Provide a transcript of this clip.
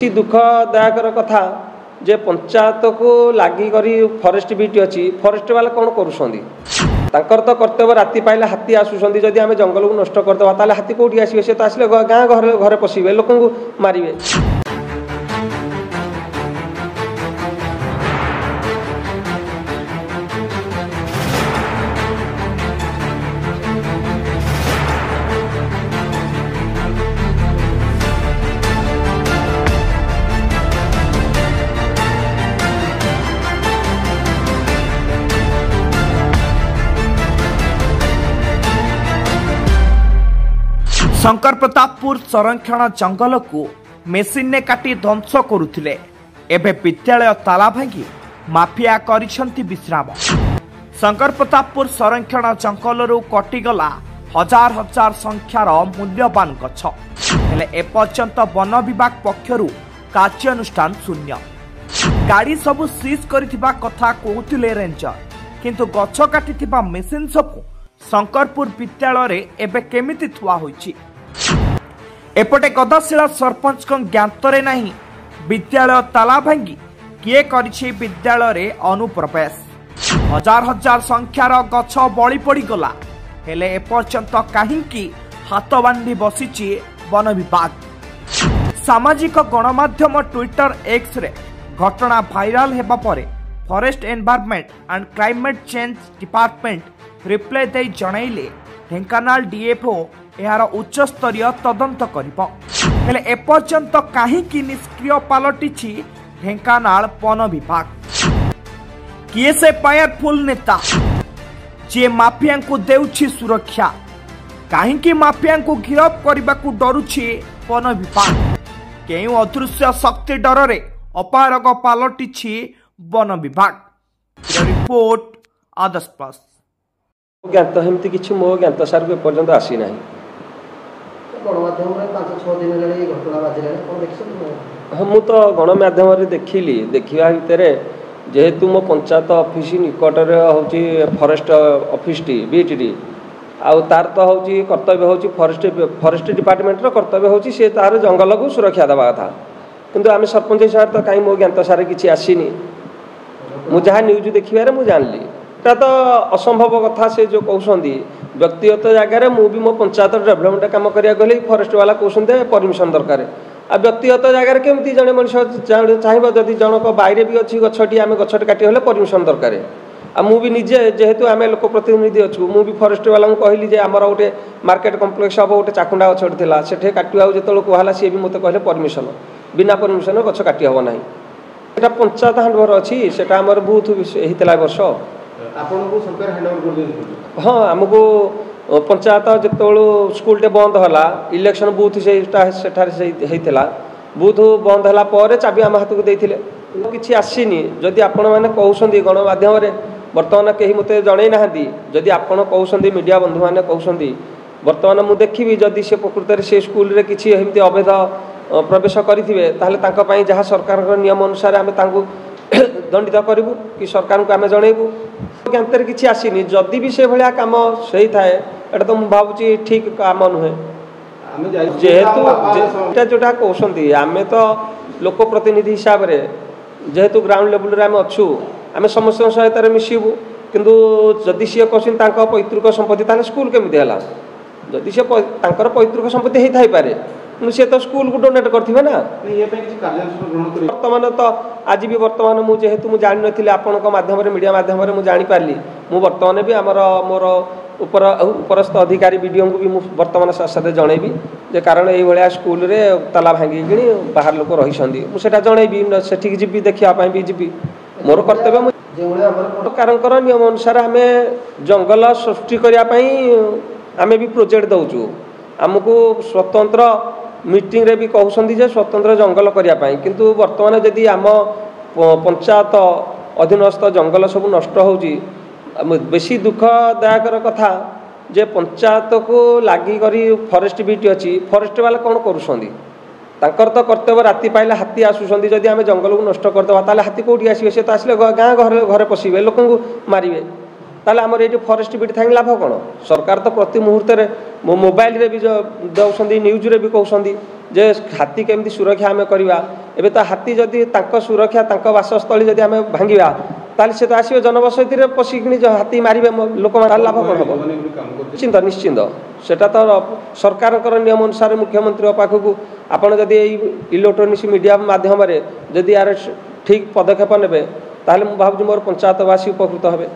दुखदायकर कथा जे पंचायत को लगी फॉरेस्ट बीट अच्छी फॉरेस्ट वाला कौन कर तो कर्तव्य राति पाइले हाथी आसुँच जदि आम जंगल को नष्ट करदे हाथी कौटी आसवे सी तो आसले गाँ घर पशिबे लोक मारे। शंकर प्रतापपुर संरक्षण जंगल को मेसीन ने काटी ध्वंस करुथिले। एबे विद्यालय ताला भांगी माफिया करिसंती विश्राम। शंकर प्रतापपुर संरक्षण जंगल कटिगला हजार हजार संख्यार मूल्यवान गछ हेले एपर्यंत वन विभाग पक्षरु कार्यानुष्ठान शून्य। गाड़ी सबु सीज करिथिबा कथा कहूतिले रेंजर, किंतु गछ काटिथिबा मेसीन सबु शंकरपुर विद्यालय रे एबे केमिति थुआ होइछि। एपटे गदाशिला सरपंच ज्ञातरे नहीं विद्यालय ताला भांगी किए करिछि विद्यालय रे अनुप्रवेश। हजार हजार संख्यार गछ बळी पड़ी गला हेले एपर्यंत काहींकी हाथ बांधी बसिछि वन विभाग। सामाजिक गणमाध्यम ट्विटर एक्स रे घटना भाइराल हेबा परे forest environment and climate change department reply दे जणाइले ढेंकानाल डीएफओ यार उच्च स्तरीय तदंत करिबो। हेले एपर्यंत काहींकी निष्क्रिय पालटिछि ढेंकानाल वन विभाग। किए से पावरफुल नेता जे माफिया को देउछि सुरक्षा, काहींकी माफिया को गिरफ करबा को डरुछि वन विभाग। केउ अदृश्य शक्ति डर रे अपारग पालटिछि वन विभाग। रिपोर्ट आदर्श प्लस। ज्ञात हेमती किछि मो ज्ञात सार को पर्यंत आसी नाही। गणमाध्यम रे 5-6 दिन हेले घटना बाजिले कोन देखछन? हम तो गणमाध्यम रे देखिली। देखिबा भितर जेहेतु मो पंचायत ऑफिस निकट रे होची फॉरेस्ट ऑफिस टी बीटी आउ तार तो होची कर्तव्य होची फॉरेस्ट डिपार्टमेंट रो कर्तव्य होची से तार जंगल को सुरक्षा देबा था, किंतु आम सरपंच सार तो कहीं मो ज्ञात सार किछि आसीनी। मु जहाँ न्यूज देखिबारे मु जानली तो असंभव कथा से जो कहते व्यक्तिगत जगह मु भी मो पंचायत डेवलपमेंट काम करिया गले फॉरेस्ट वाला कहते परमिशन दरकार। आ व्यक्तिगत जगह केमती जड़े मनुष्य चाहिए जदि जनक बाहर भी अच्छी गछटी आम गछटे काटिगले परमिशन दरकार। आ मु भी निजे जेहेतु आम लोक प्रतिनिधि अच्छु मु भी फॉरेस्ट वाला कहली जे आमर गोटे मार्केट कम्प्लेक्स हम गोटे चाकुंडा गछटे थिला सेठे काटिबा जेतलो कहला सी भी मते कहले परमिशन बिना परमिशन गछ काटी हबो नाही। एटा पंचायत हैंडओवर अछि सेटा हमर बूथ हेतिला वर्ष आपनको सरकार हैंडओवर कर देन। हाँ आमको पंचायत जितेबालू स्कूल टे बंद होला इलेक्शन बूथ से बूथ बंद होला पर चाबी आम हाथ को देइथिले किछि आसीनी। जदि आपण माने कहउसंदी गणमाध्यम रे वर्तमान केही मते जणै नाहंदी, जदि आपण कहउसंदी मीडिया बंधु माने कहउसंदी वर्तमान मु देखिबी जदि से प्रकृत रे से स्कूल रे किछि हेमती अवैध प्रवेश करिथिबे ताहले तांका पई जहा सरकार नियम अनुसार आमे तांकू दंडित करूँ कि सरकार को आम जनइबू। ज्ञातर किसी आसीनी जदि भी से भाया कम सही थाए एटा तो मुझे भावुची ठीक कम नुहे। जेहेतु जोटा कहते आम तो लोक प्रतिनिधि हिसाब से जेहेतु ग्राउंड लेवल रे आम अच्छु आम समस्त सहायत मिसबू, किंतु जदि सी कहते पैतृक संपत्ति ताले स्कूल केमिति हैला जदि से पैतृक संपत्ति होता है पारे सी तो स्कूल को डोनेट करथिबे ना। वर्तमान तो आज भी वर्तमान मु जेहेतु मु जानि नथिले आपनक माध्यम रे मीडिया माध्यम रे मु जानि पारली मु वर्तमान भी आमर मोर उपरस्थ अधिकारी वीडियो को भी मु वर्तमान साथ जनइबी जे कारण एई भलिया स्कूल रे ताला भांगी किनी बाहर लोक रहिसंदी मु सेटा जनइबी सेठी जिबी देखिया पई भी जिबी मोर कर्तव्य मु सरकारकर नियम अनुसार आमे जंगल सृष्टि करिया पई आमे भी प्रोजेक्ट दउचु। आमको स्वतंत्र मीटिंग रे भी कहउसंदी जे स्वतंत्र जंगल करिया पई, किंतु वर्तमान जदि आम पंचायत अधीनस्थ जंगल सब नष्ट होउची बेसी दुखदायकर कथा जे पंचायत को लगी फॉरेस्ट बीट अच्छी फॉरेस्ट वाला कौन कर तो कर्तव्य राति पाइले हाथी आसुँच जदि आम जंगल को नष्ट करदे हाथी कौटी आसवे सी तो आसले गाँ घर पशिबे लोक मारे। ताले आमर ये फरेस्ट बीट थाई लाभ कौन सरकार तो प्रति मुहूर्त मो मोबाइल रे भी दौरान न्यूज रे भी कहते जे हाथी केमती सुरक्षा आम करवा एबे तो हाथी जदि सुरक्षा बासस्थली जदि आम भांगा ताले से तो आसो जनबसती पशिकी हाथी मारे लोक लाभ कौन हम निश्चिंत निश्चिंत सेटा तो सरकार नियम अनुसार मुख्यमंत्री पाखक आपड़ जदि इलेक्ट्रोनिक्स मीडिया माध्यम जदि यार ठीक पदक्षेप ने ताले भावुँ मोर पंचायतवासी उपकृत हे।